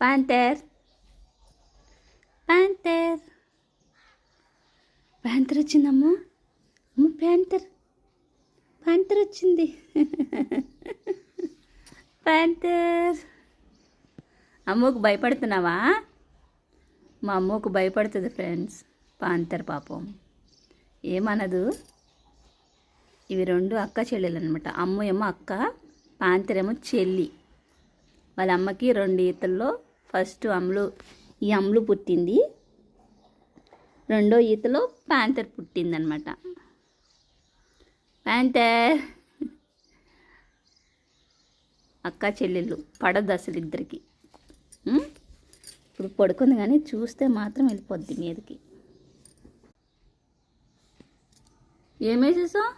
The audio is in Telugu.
ప్యాంథర్ ప్యాంథర్ ప్యాంథర్ వచ్చిందమ్మా. అమ్మ ప్యాంథర్ ప్యాంథర్ వచ్చింది. ప్యాంథర్. అమ్మకు భయపడుతున్నావా? మా అమ్మకు భయపడుతుంది ఫ్రెండ్స్. ప్యాంథర్ పాపం ఏమనదు. ఇవి రెండు అక్క చెల్లెలు అనమాట. అమ్మ ఏమో అక్క, ప్యాంథర్ ఏమో చెల్లి. వాళ్ళ అమ్మకి 2 ఈతల్లో ఫస్ట్ ఈ అమ్ములు పుట్టింది, 2వ ఈతలో ప్యాంథర్ పుట్టిందనమాట. ప్యాంథర్ అక్క చెల్లెళ్ళు పడదు అసలు ఇద్దరికి. ఇప్పుడు పడుకుంది కానీ చూస్తే మాత్రం వెళ్ళిపోద్ది మీదకి. ఏమేసేసావు?